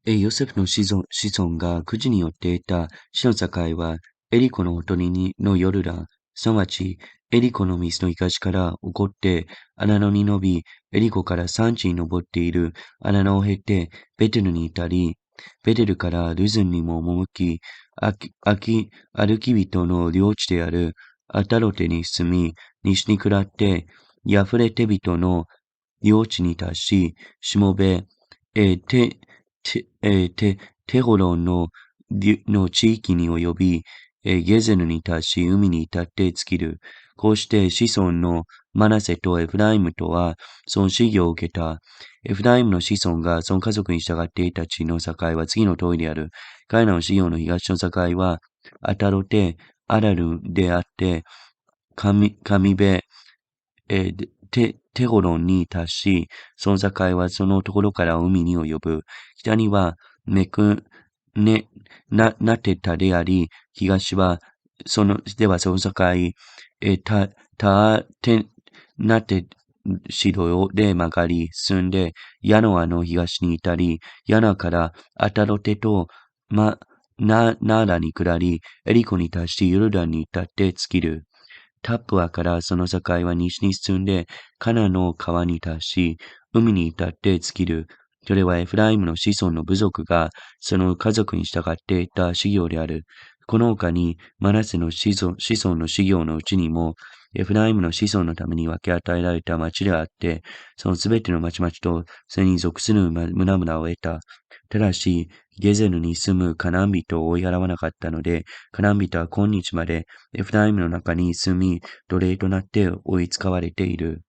ヨセフの子孫がくじによって得た死の境は、エリコのほとりのヨルダン、すなわち、エリコの水の東から起こって、穴野に伸び、エリコから山地に登っている穴野を経て、ベテルに至り、ベテルからルズンにも赴き、歩き人の領地であるアタロテに住み、西に下って、ヤフレテ人の領地に達し、しもべ、テホロンの地域に及び、ゲゼヌに達し、海に至って尽きる。こうして子孫のマナセとエフライムとは、その子業を受けた。エフライムの子孫がその家族に従っていた地の境は次の通りである。彼らの子業の東の境は、アタロテ、アラルであって、神部、テホロンに達し、その境はそのところから海に及ぶ。北にはナテタであり、東は、その境、タアテナテシドで曲がり、進んで、ヤノアの東に至り、ヤナからアタロテとナーラに下り、エリコに達し、ヨルダンに至って尽きる。タップアからその境は西に進んで、カナの川に達し、海に至って尽きる。それはエフライムの子孫の部族が、その家族に従っていた事業である。この他に、マナセの子孫の事業のうちにも、エフライムの子孫のために分け与えられた町であって、そのすべての町々と、それに属する村々を得た。ただし、ゲゼルに住むカナン人を追い払わなかったので、カナン人は今日までエフライムの中に住み、奴隷となって追い使われている。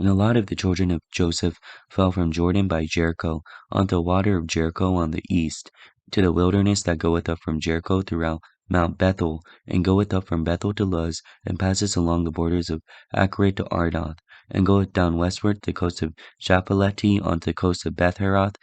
And the lot of the children of Joseph fell from Jordan by Jericho, on the water of Jericho on the east, to the wilderness that goeth up from Jericho throughout Mount Bethel, and goeth up from Bethel to Luz, and passes along the borders of Acre to Ardoth, and goeth down westward to the coast of Shapheleti, on the coast of Beth-Heroth,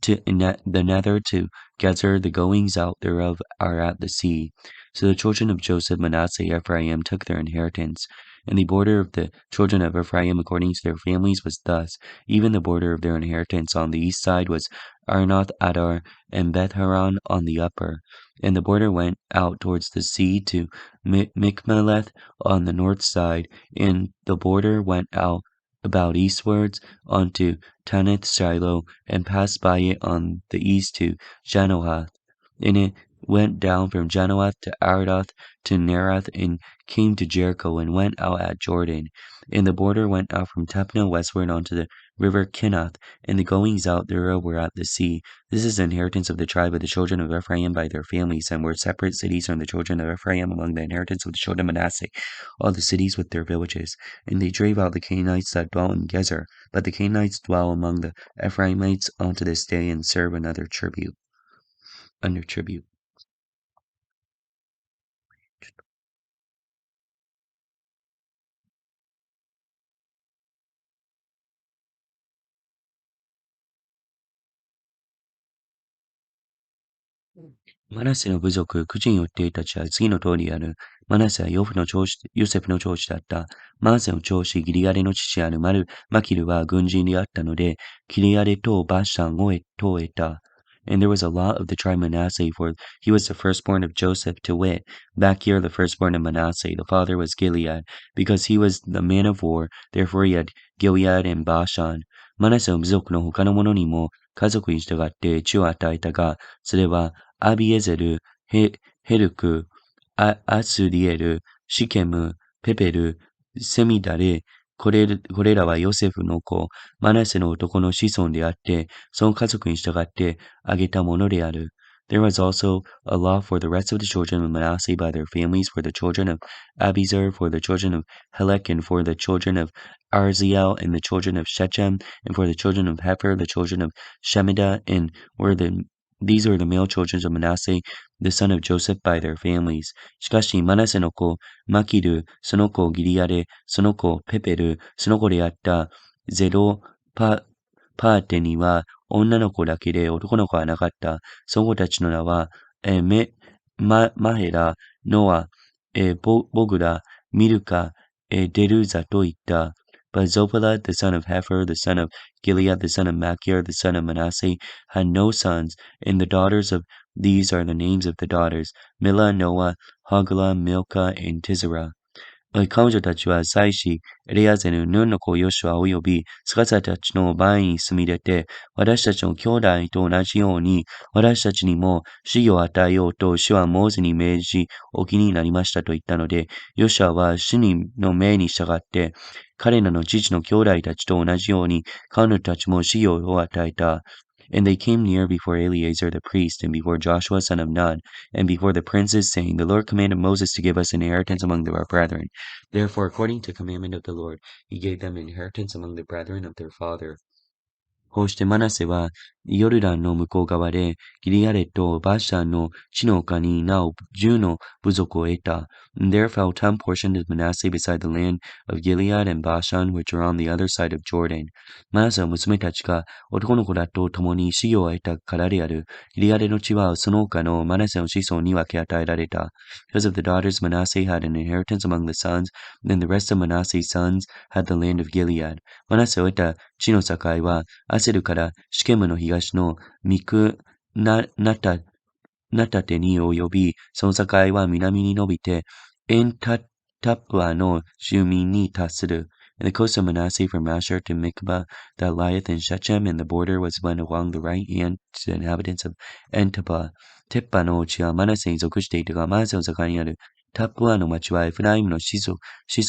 to the nether to Gezer. The goings out thereof are at the sea. So the children of Joseph, Manasseh, Ephraim took their inheritance. And the border of the children of Ephraim according to their families was thus. Even the border of their inheritance on the east side was Arnoth Adar, and Beth-Horon on the upper. And the border went out towards the sea to Mikmaleth on the north side, and the border went out about eastwards unto Tanith Shiloh, and passed by it on the east to Janoath. And it went down from Janoath to Aradoth to Nerath, and came to Jericho, and went out at Jordan. And the border went out from Tapnah westward unto the river Kinnoth, and the goings out thereof were at the sea. This is the inheritance of the tribe of the children of Ephraim by their families, and were separate cities from the children of Ephraim among the inheritance of the children of Manasseh, all the cities with their villages. And they drave out the Canaanites that dwelt in Gezer, but the Canaanites dwell among the Ephraimites unto this day, and serve under tribute. マナセの部族、くじによっていたちは次の通りである。マナセはヨセフの長子だった。マナセの長子、ギリアレの父であるマキルは軍人であったので、ギリアレとバッシャンを得た。And there was a lot of the tribe Manasseh, for he was the firstborn of Joseph, to wit, Machir the firstborn of Manasseh. The father was Gilead, because he was the man of war, therefore he had Gilead and Bashan. マナセの部族の他の者にも家族に従って地を与えたが、それはアビエゼル、ヘルク、アスリエル、シケム、ペペル、セミダレ、これらはヨセフの子、マナセの男の子孫であって、その家族に従ってあげたものである。There was also a law for the rest of the children of Manasseh by their families, for the children of Abiezer, for the children of Helek, and for the children of Arziel, and the children of Shechem, and for the children of Hefer, the children of Shemidah, and these were the male children of Manasseh, the son of Joseph, by their families. しかし、マナセの子、マキル、その子ギリアレ、その子ペペル、その子であったゼロパーテには女の子だけで男の子はなかった。その子たちの名は、マヘラ、ノア、ボグラ、ミルカ、デルーザといった。But Zophalah, the son of Hepher, the son of Gilead, the son of Machir, the son of Manasseh, had no sons, and the daughters of these are the names of the daughters, Milah, Noah, Hoglah, Milcah, and Tizerah. 彼女たちは妻子、エレアゼル、ヌンの子ヨシュアおよび、スカサたちの前に住み出て、私たちの兄弟と同じように、私たちにも死を与えようと、主はモーゼに命じ、おきになりましたと言ったので、ヨシュアは主の命に従って、彼らの父の兄弟たちと同じように、彼女たちも死を与えた。And they came near before Eleazar the priest, and before Joshua son of Nun, and before the princes, saying, The Lord commanded Moses to give us an inheritance among our brethren. Therefore, according to the commandment of the Lord, he gave them inheritance among the brethren of their father. こうしてマナセは、ヨルダンの向こう側で、ギリアレとバシャンの地の丘になお10の部族を得た。And there fell 10 portions of Manasseh beside the land of Gilead and Bashan, which are on the other side of Jordan. マナセの娘たちが男の子らと共に死を得たからである。ギリアレの地はその他のマナセの子孫に分け与えられた。Because of the daughters, Manasseh had an inheritance among the sons, and the rest of Manasseh's sons had the land of Gilead. マナセを得た地の境は、アセルからシケムの東のミクナタテに及び、その境は南に伸びて、エンタプアの住民に達する。And the coast of Manasseh from Asher to Mikbah that lieth in Shechem, and the border was went along the right hand to the inhabitants of Entapa. テッパの地はマナセに属していたが、マナセの境にあるタプアの町はエフライムの子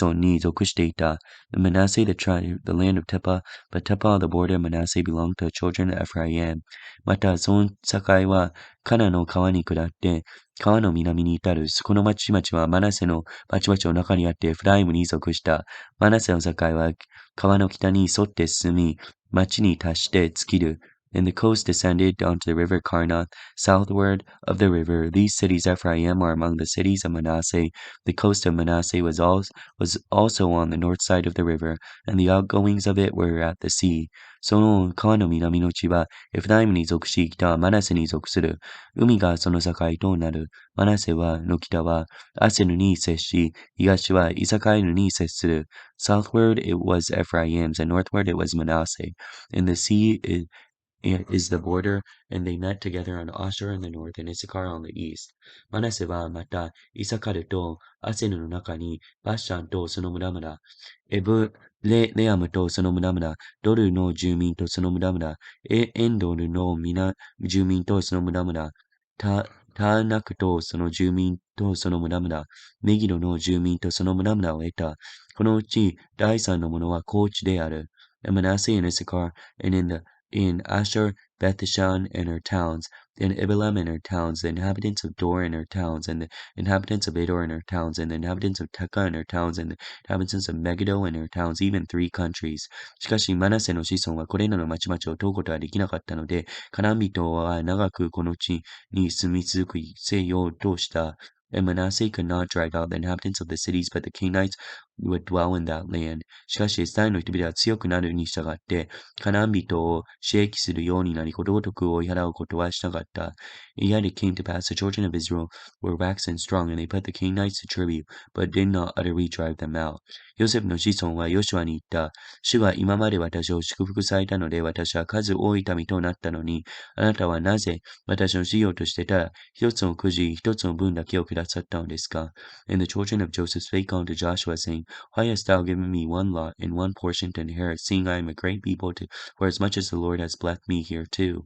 孫に属していた。The Manasseh, the tribe, the land of Tepa, but Tepa, the border of Manasseh, belonged to the children of Ephraim. また、その境はカナの川に下って、川の南に至る。この町々はマナセの町々の中にあってエフライムに属した。マナセの境は川の北に沿って進み、町に達して尽きる。And the coast descended onto the river Karnath, southward of the river. These cities Ephraim are among the cities of Manasseh. The coast of Manasseh was also on the north side of the river, and the outgoings of it were at the sea. その川の南の地は、エフライムに属し、北はマナセに属する。海がその境となる。マナセの北はアセルに接し、東はイサカエルに接する。Southward it was Ephraim's, and northward it was Manasseh. And the sea is the border, and they met together on Asher on the north and Issachar on the east. マナセはまた、イサカルとアセルの中に、バッシャンとその村々、レアムとその村々、ドルの住民とその村々、エンドルの住民とその村々、ターナクとその住民とその村々、メギロの住民とその村々を得た。このうち第三のものは高地である。And Manasseh and Issachar, and in Asher, Bethshan and her towns, and Ibelem and her towns, the inhabitants of Dor and her towns, and the inhabitants of Ador and her towns, and the inhabitants of Tekah and her towns, and the inhabitants of Megiddo and her towns, even 3 countries. しかし、マナセの子孫はこれらの町々を問うことはできなかったので、カナン人は長くこの地に住み続せようとした。And Manasseh could not drive out the inhabitants of the cities, but the Canaanites would dwell in that land. しかし、イスラエルの人々は強くなるに従って、カナン人を刺激するようになり、ことごとく追い払うことはしなかった。Yet it came to pass, the children of Israel were waxen strong, and they put the Canaanites to tribute, but did not utterly drive them out. ヨセフの子孫はヨシュアに言った。主が今まで私を祝福されたので、私は数多い民となったのに、あなたはなぜ私の事業としてただ一つのくじ、一つの分だけをくださったのですか？ And the children of Joseph spake unto Joshua, saying, Why hast thou given me one lot and one portion to inherit, seeing I am a great people, for as much as the Lord has blessed me here too?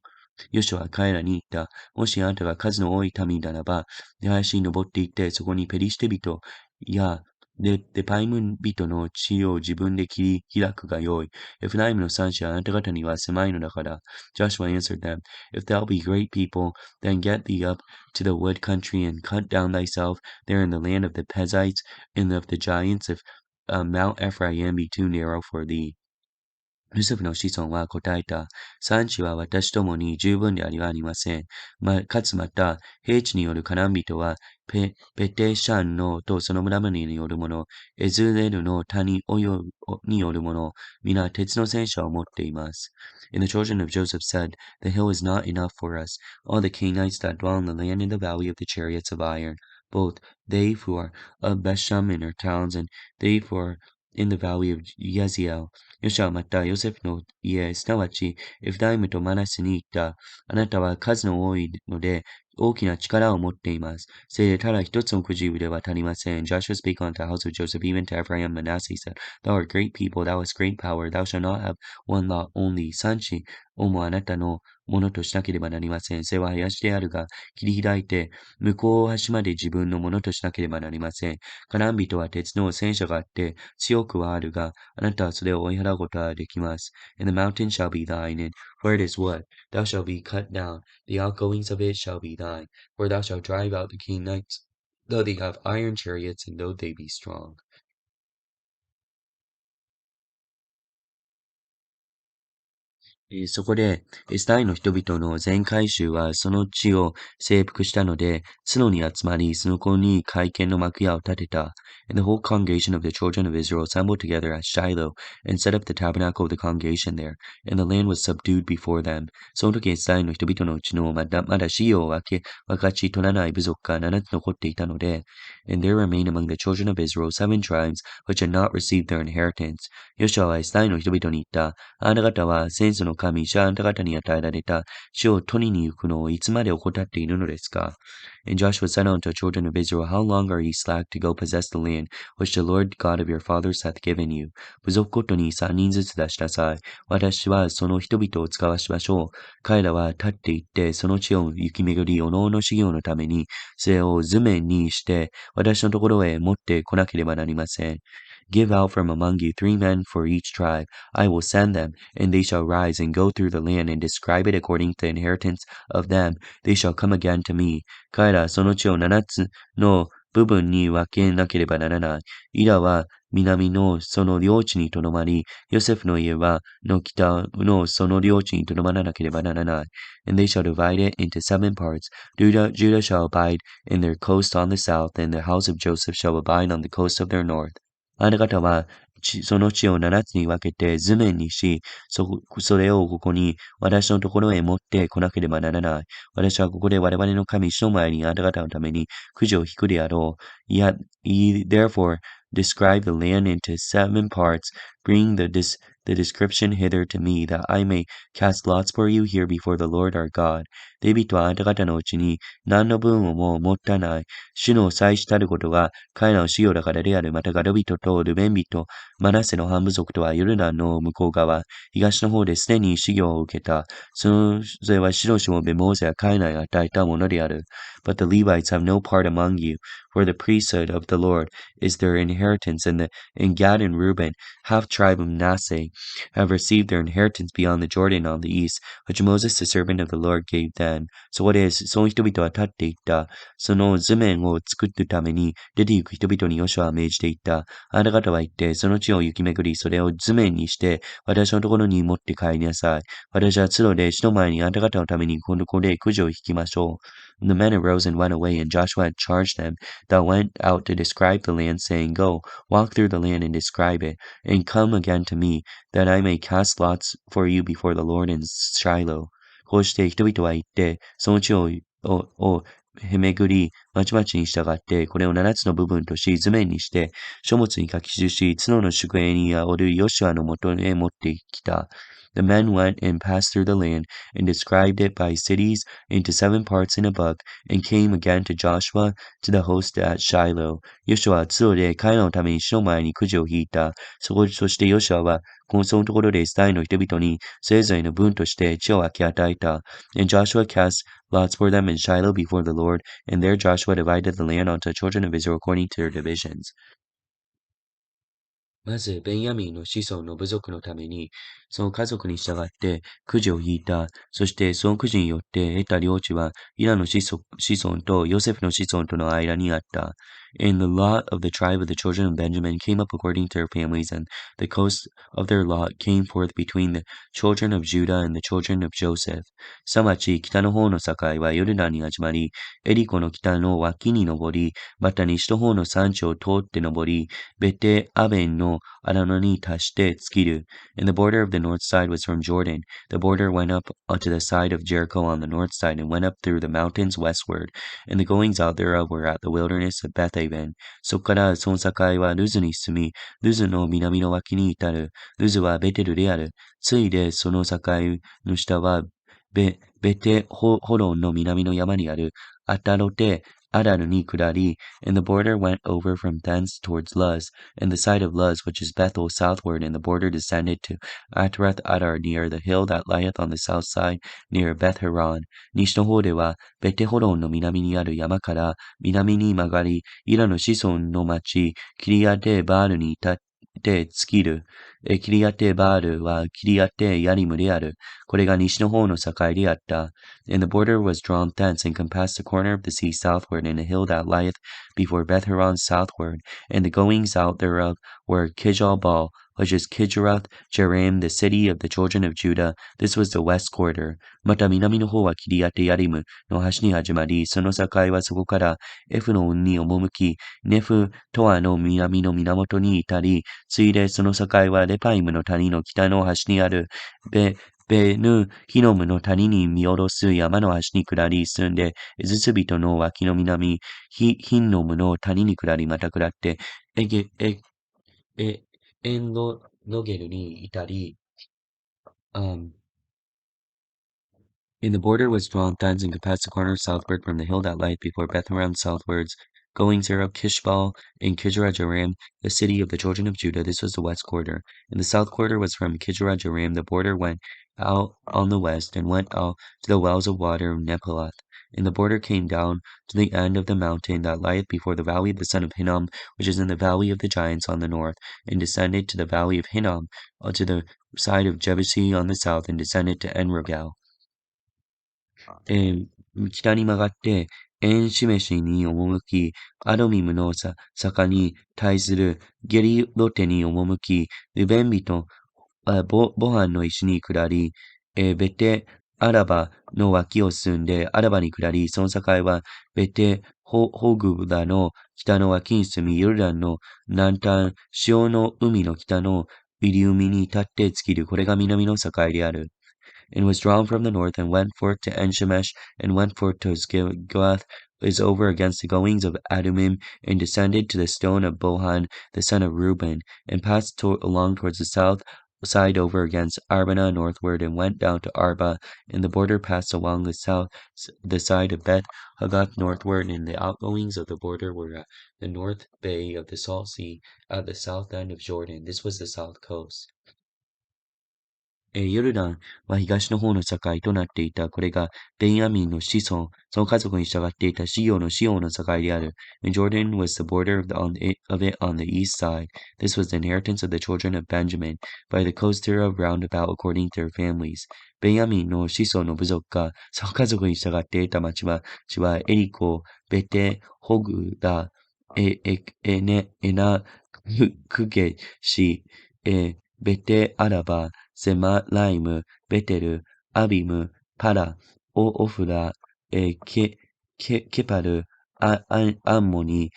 ヨシュは彼らに言った。もしあなたが数の多い民ならば、林に登って行って、そこにペリシテ人やデパイム人の地を自分で切り開くがよい。エフライムの産地はあなた方には狭いのだから。Joshua answered them, If thou be great people, then get thee up to the wood country, and cut down thyself there in the land of the Perizzites, and of the giants of Mount Ephraim be too narrow for thee. ヨセフの子孫は答えた。産地は私ともに十分ではありません。かつまた、平地によるカナン人は、ペテシャンのとその村々によるもの、エズレルの谷によるもの、皆鉄の戦車を持っています。And the children of Joseph said, The hill is not enough for us. All the Canaanites that dwell in the land in the valley of the chariots of iron, both they who are of Bethshem and her towns, and they who are in the valley of Yaziel. ヨシュアはまたヨセフの家、すなわちエフライムとマナスに言った。あなたは数の多いので、大きな力を持っています。せいでただ一つのくじでは足りません。Joshua spake unto the house of Joseph, even to Ephraim and Manasseh, he said, Thou art great people, thou hast great power, thou shalt not have one lot only. 三子をもあなたのものとしなければなりません。背は林であるが、切り開いて、向こう端まで自分のものとしなければなりません。カナン人は鉄の戦車があって、強くはあるが、あなたはそれを追い払うことはできます。And the mountain shall be thine, and where it is wood, thou shalt be cut down. The outgoings of it shall be thine, where thou shalt drive out the Canaanites, though they have iron chariots, and though they be strong. そこで、イスラエルの人々の全回収はその地を征服したので、角に集まり、その子に会見の幕屋を建てた。And the whole congregation of the children of Israel assembled together at Shiloh, and set up the tabernacle of the congregation there, and the land was subdued before them. その時イスラエルの人々のうちのまだ資料を分かち取らない部族が7つ残っていたので、And there remained among the children of Israel 7 tribes which had not received their inheritance. ヨシュアはイスラエルの人々に言った。あなた方は戦争の神、主はあなた方に与えられた死を取りに行くのをいつまで怠っているのですか？ And Joshua said unto the children of Israel, How long are ye slack to go possess the land which the Lord God of your fathers hath given you? 部族ごとに3人ずつ出しなさい。私はその人々を使わしましょう。彼らは立って行って、その地を行き巡り、おのおの修行のために、それを図面にして、私のところへ持ってこなければなりません。Give out from among you 3 men for each tribe. I will send them, and they shall rise and go through the land and describe it according to the inheritance of them. They shall come again to me. 彼らはその地を7つの部分に分けなければならない。イラは南のその領地にとどまり、ヨセフの家はの北のその領地にとどまらなければならない。And they shall divide it into 7 parts. Judah shall abide in their coast on the south, and the house of Joseph shall abide on the coast of their north. あなた方は、その地を7つに分けて図面にし、それをここに私のところへ持ってこなければならない。私はここで我々の神主の前にあなた方のためにくじを引くであろう。Yet ye therefore describe the land into 7 parts, bring the description hither to me, that I may cast lots for you here before the Lord our God. デビットはあなた方のうちに何の分をも持たない。主の祭司たることが彼らの主よだからである。またガド人とルベン人、マナセの半部族とはヨルダンの向こう側、東の方ですでに修行を受けた。それは主のしもべモーゼが彼らに与えたものである。But the Levites have no part among you, for the priesthood of the Lord is their inheritance, and Gad and Reuben, half tribe of Manasseh, have received their inheritance beyond the Jordan on the east, which Moses the servant of the Lord gave them. そこで、その人々は立っていった。その図面を作るために出て行く人々にヨシュアは命じていった。あなた方は言って、その地を行き巡り、それを図面にして、私のところに持って帰りなさい。私は角で死の前にあなた方のためにここでくじを引きましょう。The men arose and went away, and Joshua had charged them that went out to describe the land, saying, Go, walk through the land and describe it, and come again to me, that I may cast lots for you before the Lord in Shiloh. こうして人々は言って、その地をへめぐり、まちまちに従って、これを7つの部分とし、図面にして、書物に書き記し、角の宿営におるヨシュアのもとへ持ってきた。The men went and passed through the land, and described it by cities into 7 parts in a book, and came again to Joshua to the host at Shiloh. ヨシュアは角で彼らのために死の前にくじを引いた。そしてヨシュアは、そのところでイスラエルの人々にそれぞれの分として地を分け与えた。And Joshua cast lots for them in Shiloh before the Lord, and there Joshua divided the land unto the children of Israel according to their divisions. まず、ベンヤミンの子孫の部族のために、その家族に従ってくじを引いた。そして、そのくじによって得た領地は、イラの子孫とヨセフの子孫との間にあった。And the lot of the tribe of the children of Benjamin came up according to their families, and the coast of their lot came forth between the children of Judah and the children of Joseph. すなわち、北の方の境はヨルダンに始まり、エリコの北の脇に登り、また西の方の山地を通って登り、ベテアベンの荒野に達して尽きる。And the border of the north side was from Jordan. The border went up to the side of Jericho on the north side, and went up through the mountains westward. And the goings out thereof were at the wilderness of Beth レイベン。そこからその境はルズに進み、ルズの南の脇に至る。ルズはベテルである。ついでその境の下はベテホロンの南の山にある。アタロテアラルに下り、and the border went over from thence towards Luz, and the side of Luz, which is Bethel, southward, and the border descended to Atarath Adar near the hill that lieth on the south side, near Beth Horon. 西の方では、ベテホロンの南にある山から南に曲がり、イラの子孫の町、キリアテバールに至って尽きる。キリアテバールはキリアテヤリムである。これが西の方の境であった。And the border was drawn thence, and compassed the corner of the sea southward, and the hill that lieth before Beth Horon southward, and the goings out thereof were Kijal which is Kijerath Jearim, the city of the children of Judah. This was the west quarter. また南の方はキリアテヤリムの端に始まり、その境はそこからエフロンに赴き、ネフトアの南の源に至り、ついでその境はレパイムの谷の北の端にあるベヌヒノムの谷に見下ろす山の端に下り進んで、エズス人の脇の南、ヒンノムの谷に下りまた下って、エンロゲルに至り、And the border was drawn thence and compassed the corner southward from the hill that lieth before Bethhoron southwards, going Zerah Kishbal and Kijarajarim, the city of the children of Judah. This was the west quarter. And the south quarter was from Kijarajarim. The border went out on the west, and went out to the wells of water of Nephalath. And the border came down to the end of the mountain that lieth before the valley of the son of Hinnom, which is in the valley of the giants on the north, and descended to the valley of Hinnom, to the side of Jebusi on the south, and descended to Enrogel. 北に曲がって、エンシメシに赴き、アドミムの坂に対するゲリロテに赴き、ルベン人、ボハンの石に下り、ベテアラバの脇を進んで、アラバに下り、その境は、ベテホグダの北の脇に進み、ヨルダンの南端、潮の海の北の入海に立って尽きる。これが南の境である。And was drawn from the north, and went forth to Enshemesh, and went forth to Gilgath, is over against the goings of Adumim, and descended to the stone of Bohan, the son of Reuben, and passed along towards the south side over against Arbana northward, and went down to Arba, and the border passed along the south the side of Beth Hagath northward, and the outgoings of the border were at the north bay of the Salt Sea, at the south end of Jordan. This was the south coast. ヨルダンは東の方の境となっていた。これがベンヤミンの子孫、その家族に従っていたシオの境である。And Jordan was the border of it on the east side. This was the inheritance of the children of Benjamin, by the coast thereof round about according to their families. ベンヤミンの子孫の部族が、その家族に従っていた町はエリコ、ベテ、ホグダ、エナ、クゲシ、ベテアラバ、セマライム、ベテル、アビム、パラ、オフラ、ケパル、アンモニ、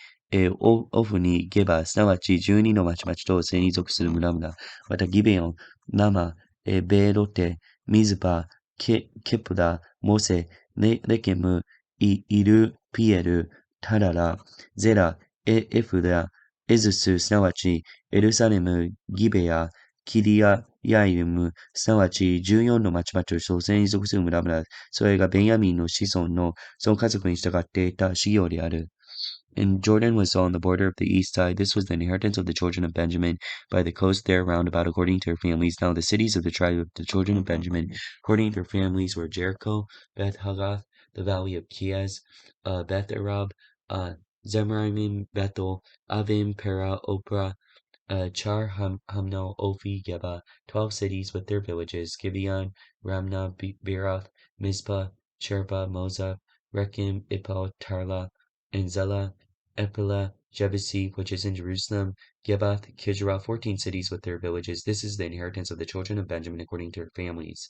オフニ、ゲバ、すなわち12の町々とそれに属する村々、またギベオン、ナマ、ベーロテ、ミズパ、ケプダ、モセ、レケム、イル、ピエル、タララ、ゼラ、エフラ、エズス、すなわちエルサレム、ギベア、キリアヤイルム、すなわち14の町々とそれに属する村々、それがベンヤミンの子孫のその家族に従っていた事業である。And Jordan was on the border of the east side. This was the inheritance of the children of Benjamin by the coast there round about according to their families. Now the cities of the tribe of the children of Benjamin, according to their families, were Jericho, Beth Hagath, the valley of Kiez, Beth Arab, Zemraim, Bethel, Avim, Pera, Oprah, Char Hamno, Ophi, Geba, 12 cities with their villages, Gibeon, Ramna, Beeroth, Mizpah, Cherba, Moza, Rekem, Ippal, Tarla, and Zela, Epelah, Jebusi, which is in Jerusalem, Gebath, Kijra, 14 cities with their villages. This is the inheritance of the children of Benjamin according to their families.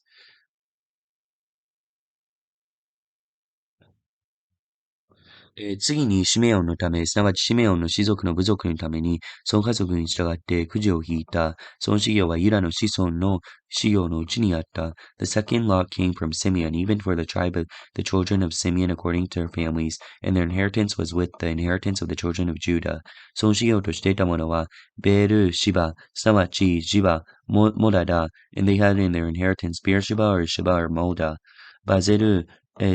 次にシメオンのため、すなわちシメオンの氏族の部族のために、その家族に従ってくじを引いた。その事業はユダの子孫の事業のうちにあった。The second lot came from Simeon, even for the tribe of the children of Simeon according to their families, and their inheritance was with the inheritance of the children of Judah. その事業としていたものは、ベール、シバ、すなわちジバ、モダだ。And they had in their inheritance Beersheba or Sheba or Moda. バゼル、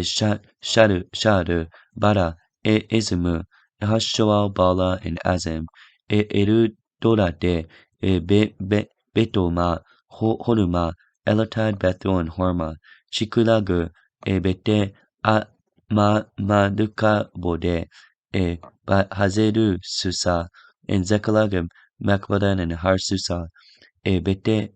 シャル、バラ、Ism, Hashua, Bala, and Azim, Erudorate, Betoma, Horuma, Elatad, Bethel, and Horma, Chikulag, Bete, Maduka, Bode, Hazeru, Susa, and Zekalag, Makbadan, and Harsusa, Betele,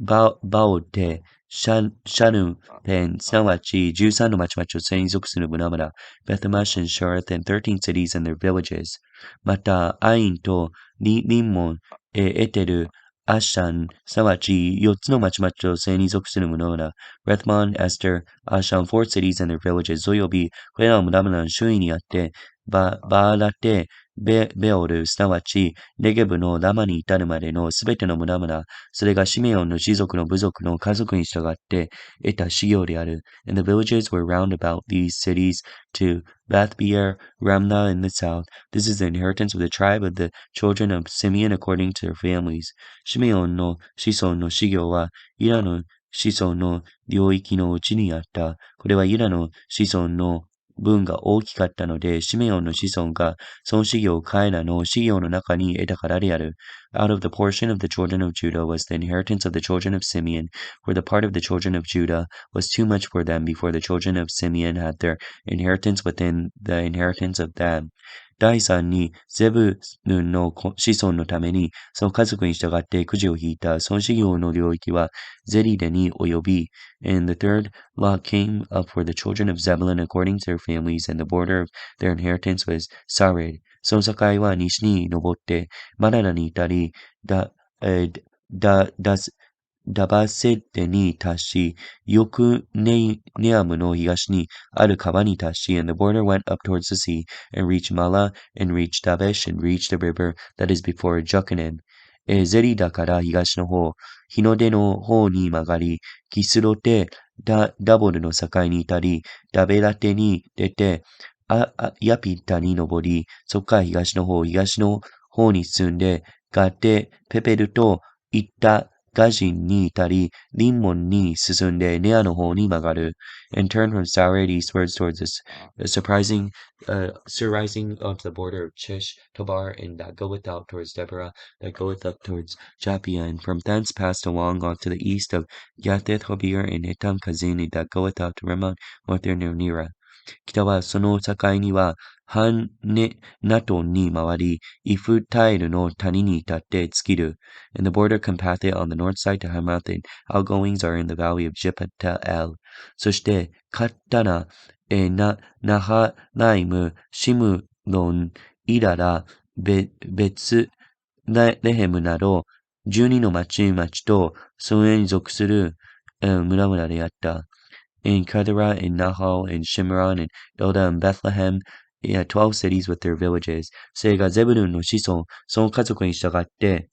Baote,シャヌペン、すなわち13の町々を戦に属する村々、ベテマシン、シャラテン、13 cities and their villages。また、アインとリンモン、エテル、アッシャン、すなわち4つの町々を戦に属する村々、レッマン、エステル、アッシャン、4 cities and their villages および、これらの村々の周囲にあって、バーラテ、ベオル、すなわち、ネゲブのラマに至るまでのすべての村々、それがシメオンの氏族の部族の家族に従って得た修行である。And the villages were round about these cities to Bathbeer, Ramna in the south. This is the inheritance of the tribe of the children of Simeon according to their families. シメオンの子孫の修行は、ユダの子孫の領域のうちにあった。これはユダの子孫の分が大きかったので、シメオンの子孫がその修行を彼らの修行の中に得たからである。Out of the portion of the children of Judah was the inheritance of the children of Simeon, for the part of the children of Judah was too much for them before the children of Simeon had their inheritance within the inheritance of them. 第三に、ゼブルンの子孫のために、その家族に従ってくじを引いた、その事業の領域は、ゼリデに及び、and the third lot came up for the children of Zebulun according to their families, and the border of their inheritance was Sarid. その境は西に登って、マナラに至り、ダバセッテに達し、ヨクネアムの東にある川に達し、and the border went up towards the sea, and reached Mala, and reached Dabesh, and reached the river that is before Jokinen. ゼリダから東の方、日の出の方に曲がり、キスロテ、ダボルの境に至り、ダベラテに出て、ヤピッタに登り、そこから東の方に進んで、ガテ、ペペルと行ったガジンに至り、リンモンに進んでネアの方に曲がる。and turn from Sarid eastwards towards this surrising of the border of Chish, Tobar, and that goeth out towards Deborah, that goeth up towards Japhia, and from thence passed along on to the east of Yatheth Hobir and Etam Kazini, that goeth out to Rimmon, northern near Nira. 北はその境には、ナトンに回り、イフタイルの谷に至って尽きる。And the border compasseth it on the north side to Hamath, and outgoings are in the valley of Jipatael. そして、カッタナ、ナハライム、シムロン、イララ、ベツ、レヘムなど、12の町々と、それに属する、村々であった。in Kedara, in Nahal, in Shimron, in Ilda, and Bethlehem, 12 cities with their villages. それがゼブルンの子孫、その家族に従って、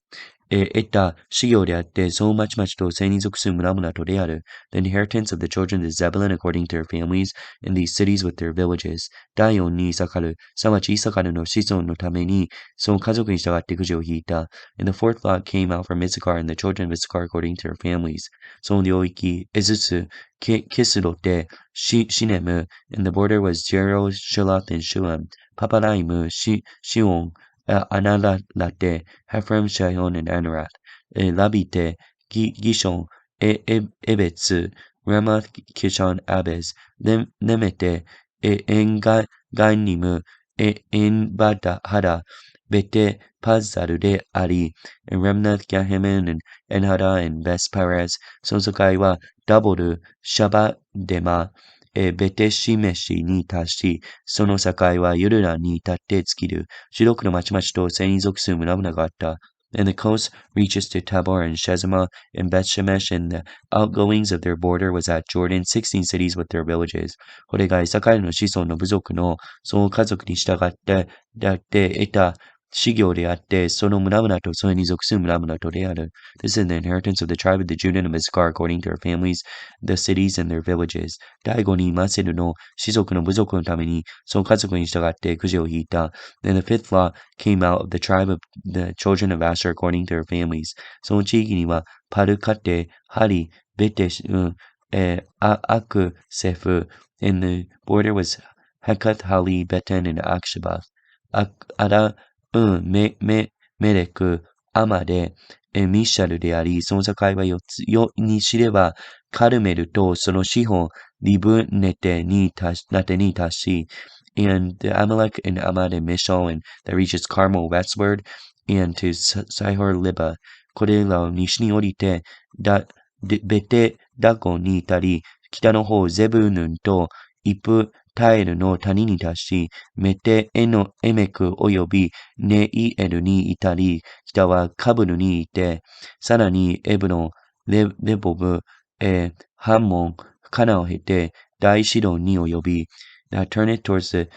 得た修行であって、その町々と聖に属する村々とである。The inheritance of the children of Zebulun according to their families, in these cities with their villages. 第4にイサカル、すなわちイサカルの子孫のために、その家族に従ってくじを引いた。And the fourth lot came out from Issachar, and the children of Issachar according to their families. その領域、エズス、キスロテ、シネム、and the border was Jero, Shiloth, and Shulam. パパライム、シオン、Analate, Hephraim, Shihon, and Anarat, Labite, Gishon, Ebetz, Ramoth, Kishon, Abez, Lemete, Engainim, Enbadahada, Bete, Pazzaru de Ari, and Remnath, Gahemen, and Enhada, and Bes Perez, Sonzakaiwa, Daboru, Shabadema, ベテシメシに達し、その境はユルラに至って尽きる。16の町々と聖に属する村々があった。And the coast reaches to Tabor and Shezemah and Bethshemesh, and the outgoings of their border was at Jordan, 16 cities with their villages. これがイサカエルの子孫の部族の総家族に従って得た事業であって、その村々とそれに属する村々とである。This is the inheritance of the tribe of the Judah of Issachar according to their families, the cities and their villages. 第5にマセルの氏族の部族のために、その家族に従ってくじを引いた。Then the fifth lot came out of the tribe of the children of Asher according to their families. その地域には、パルカテ、ハリ、ベテシ、アクセフ、and the border was Hekath, Hali, Beten, and Akshabath. アラ、メレク、アマデ、ミシャルであり、その境は西ではカルメルとその四方、リブネテに達し、and the Amalek and Amad and Mishal, and that reaches Carmel westward, and to Sihor Liba. これらを西に降りて、ベテダゴに至り、北の方ゼブヌンとイプタエルの谷に達し、メテエメク及びネイエルに至り、北はカブルにいて、さらにエブロン、レボブ、ハンモン、カナを経て、大シドンに及び、that turneth towards the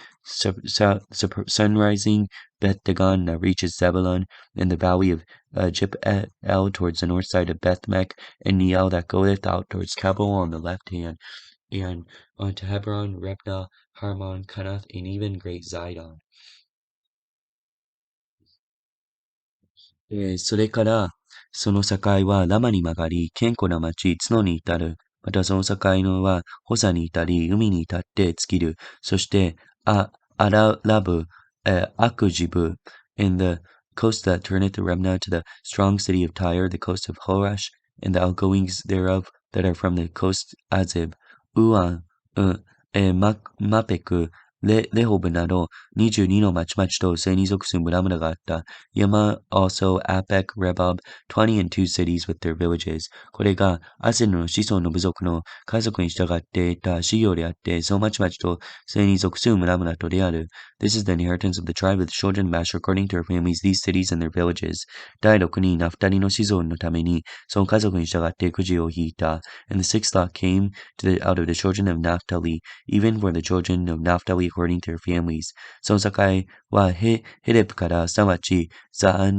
sunrising Beth Dagon that reaches Zebulun, and the valley of Jipel towards the north side of Bethmek, and Neiel that goeth out towards Cabul on the left hand, and unto Hebron, Rebna, Harmon, Kanath, and even great Zidon. それから、その境はラマに曲がり、堅固な町、角に至る。またその境のは、ホサに至り、海に至って尽きる。そして、アラブ、アクジブ、and the coast that turneth the remnant to the strong city of Tyre, the coast of Horash, and the outgoings thereof that are from the coast Azib, ウアン、マペク、レホブなど22の町々とそれに属する村々があった。Yama also Apek, Rebob, 20 and 2 cities with their villages. これがアセルの子孫の部族の家族に従っていた事業であって、その町々とそれに属する村々とである。This is the inheritance of the tribe of the children of Asher according to their families, these cities and their villages. 第6にナフタリの子孫のために、その家族に従ってくじを引いた。And the sixth lot came out of the children of Naphtali, even for the children of Naphtali according to their families. その境はヘレプからすなわちザー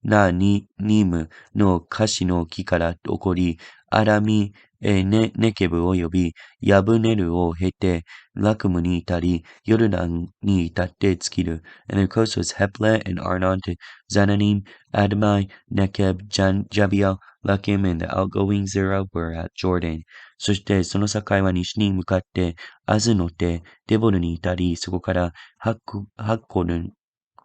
ナニムのカシの木から起こり、アラミ、ネケブ及びヤブネルを経て、ラクムに至り、ヨルダンに至って尽きる。And their coast was Heple and Arnon to Zananim, Admai, Nekeb, Jabiel, Lakim, and the outgoings thereof were at Jordan. そしてその境は西に向かって、アズの手、デボルに至り、そこからハッコル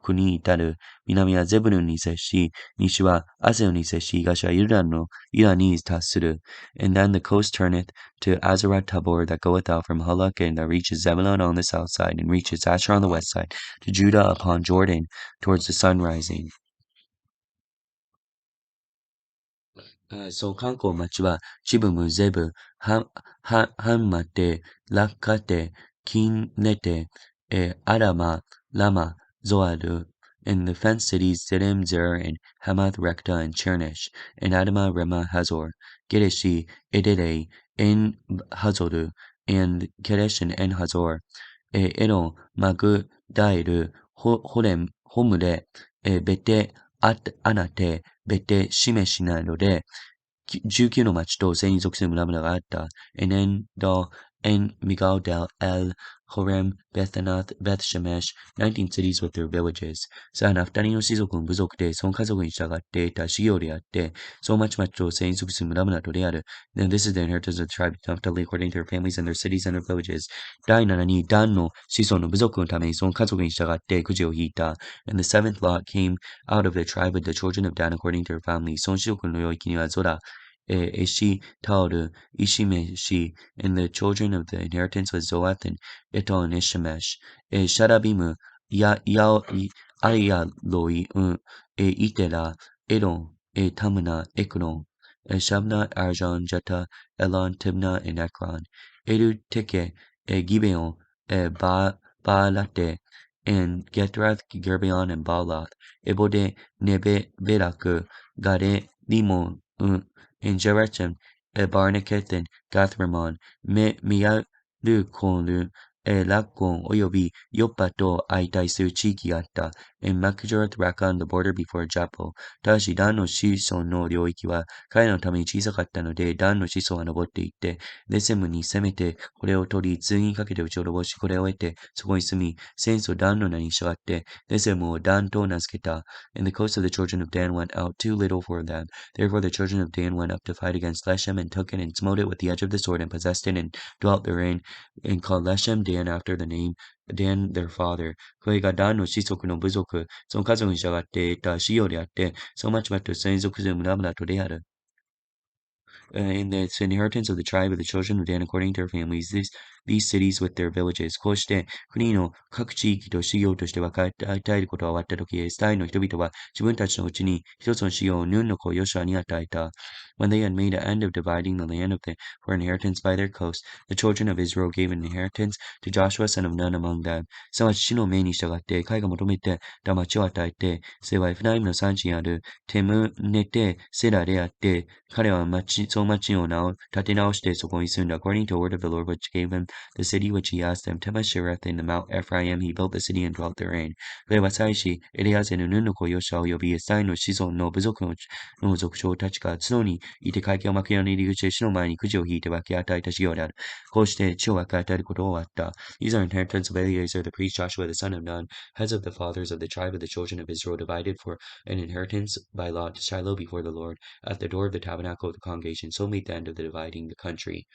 に至る。南はゼブルンに接し、西はアセオに接し、東はユダに達する。And then the coast turneth to Azarath Tabor that goeth out from Hulak, and that reaches Zebulun on the south side, and reaches Asher on the west side, to Judah upon Jordan, towards the sun rising. そう、観光町は、シブム、ゼブ、ハンマテ、ラッカテ、キンネテ、アラマ、ラマ、ゾアル、and the fenced cities, Zidim, Zer, and Hamath, Rekta, and Chernish, and Adama, Rema, Hazor, Gedeshi, Edele, En Hazoru, and Kedesh and En Hazor, Eno, Magu, Dairu, Homure, Bete, Anate, ベテシメシなので、19の町とそれに属する村々があった。エネンド、エンミガルデル、エル、ホレム、ベテナス、ベテシェメシ、19 cities with their villages. さあ、ナフタリの氏族の部族で、その家族に従っていた修行であって、その町々とそれに属する村々とである。Then this is the inheritance of the tribe of Naphtali according to their families and their cities and their villages. 第7にダンの子孫の部族のためにその家族に従ってくじを引いた。And the seventh lot came out of the tribe of the children of Dan according to their families. その子族の領域にはゾラ、エシ、タオル、イシメシ、and the children of the inheritance was Zoath and Etal and Ishemesh, Shadabim, Ayaloi, Itela, Edom, Tamna, Ekron, Shabna, Arjan, Jetta, Elon, Tibna, and Ekron, Edu Teke, Gibeon, Baalate, and Gethrath, Gerbeon, and Baalath, Ebode, Nebelaku, Gade, Limon, and Jerechem, Barneketh, and Gathramon, Mialukonlu, Lakon, Oyobi, Yopato, Aitaisu, Chikiata, and Makjorth Rakan, the border before Japo. Tashi, Dan no Shiso no Ryoiki wa, Kai no tame ni chisakatta no de, Dan no Shiso wa nobotte itte,で、セムに攻めて、これを取り、通にかけて打ち滅ぼし、これを得て、そこに住み、戦争ダンの名に従って、で、セムをダンと名付けた。And the coast of the children of Dan went out too little for them. Therefore the children of Dan went up to fight against Leshem, and took it, and smote it with the edge of the sword, and possessed it, and dwelt therein, and called Leshem Dan after the name Dan their father. これがダンの子孫の部族、その家族に従って得た仕様であって、そうまちまと戦属する村々とである。In the inheritance of the tribe of the children of Dan according to their families, these cities with their villages. こうして、国の各地域と仕業として分かり与えることが終わったとき、エスタイの人々は自分たちのうちに一つの仕業をヌンの子ヨシュアに与えた。When they had made an end of dividing the land for inheritance by their coast, the children of Israel gave an inheritance to Joshua son of Nun among them. すなわち地の命に従って彼が求めてた町を与えて、それはエフライムの産地にあるテムネテセラであって、彼はその町を立て直してそこに住んだ。According to the word of the Lord which gave him the city which he asked them, Temashireth in the Mount Ephraim, he built the city and dwelt therein. これは祭司、エレアゼのヌンの子ヨシャを呼び、エスタイの子孫の部族の族長たちが角にいて会見を幕屋の入り口で死の前にくじを引いて分け与えた事業である。こうして地を分け与えることを終わった。These are inheritance of Eleazar the priest, Joshua the son of Nun, heads of the fathers of the tribe of the children of Israel, divided for an inheritance by lot to Shiloh before the Lord, at the door of the tabernacle of the congregation. So made the end of the dividing the country.